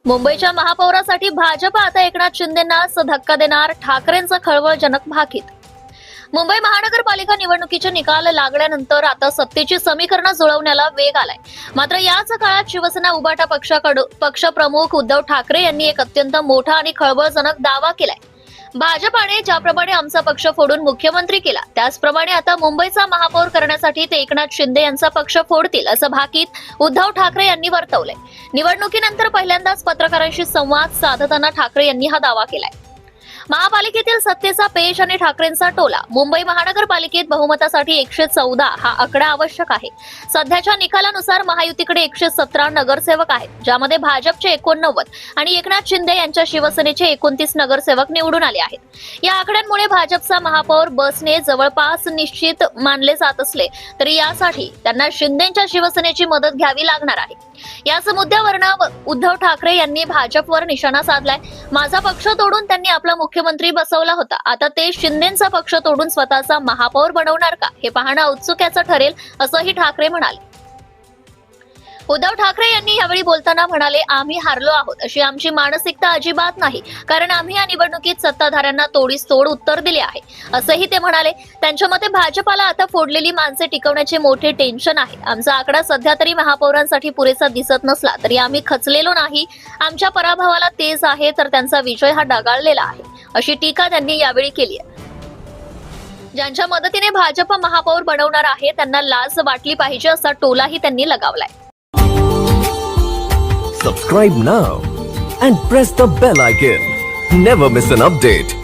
मुंबईच्या महापौरासाठी भाजप आता एकनाथ शिंदेंनाच धक्का देणार, ठाकरेंचं खळबळजनक भाकीत. मुंबई महानगरपालिका निवडणुकीचे निकाल लागल्यानंतर आता सत्तेची समीकरणं जुळवण्याला वेग आलाय. मात्र याच काळात शिवसेना उभाटा पक्षप्रमुख उद्धव ठाकरे यांनी एक अत्यंत मोठा आणि खळबळजनक दावा केलाय. भाजपाने ज्याप्रमाणे आमचा पक्ष फोडून मुख्यमंत्री केला, त्याचप्रमाणे आता मुंबईचा महापौर करण्यासाठी ते एकनाथ शिंदे यांचा पक्ष फोडतील, असं भाकीत उद्धव ठाकरे यांनी वर्तवलंय. निवडणुकीनंतर पहिल्यांदाच पत्रकारांशी संवाद साधताना ठाकरे यांनी हा दावा केलाय. महापालिकेतील सत्तेचा पेच आणि ठाकरेंचा टोला. मुंबई महानगरपालिकेत बहुमतासाठी 114 हा आकडा आवश्यक आहे. सध्याच्या निकालानुसार महायुतीकडे 117 नगरसेवक आहेत, ज्यामध्ये भाजपचे 89 आणि एकनाथ शिंदे यांच्या शिवसेनेचे 29 नगरसेवक निवडून आले आहेत. या आकड्यांमुळे भाजपचा महापौर बसने जवळपास निश्चित मानले जात असले तरी यासाठी त्यांना शिंदेच्या शिवसेनेची मदत घ्यावी लागणार आहे. याच मुद्द्यावरून उद्धव ठाकरे यांनी भाजपवर निशाणा साधलाय. माझा पक्ष तोडून त्यांनी आपला मुख्यमंत्री बसवला होता, आता ते शिंदेचा पक्ष तोडून स्वतःचा महापौर बनवणार का, हे पाहणं औत्सुक्याचं ठरेल, असंही ठाकरे म्हणाले. उद्धव ठाकरे यांनी यावेळी बोलताना म्हणाले, आम्ही हारलो आहोत अशी आमची मानसिकता अजिबात नाही, कारण आम्ही या निवडणुकीत सत्ताधाऱ्यांना तोडीस तोड उत्तर दिले आहे, असंही ते म्हणाले. त्यांच्या मते भाजपाला आता फोडलेली माणसे टिकवण्याचे मोठे टेन्शन आहे. आमचा आकडा सध्या तरी महापौरांसाठी पुरेसा दिसत नसला तरी आम्ही खचलेलो नाही. आमच्या पराभवाला तेज आहे तर त्यांचा विजय हा डागाळलेला आहे, अशी टीका त्यांनी यावेळी केली आहे. ज्यांच्या मदतीने भाजप महापौर बनवणार आहे त्यांना लाज वाटली पाहिजे, असा टोलाही त्यांनी लगावलाय. Subscribe now and press the bell icon. Never miss an update.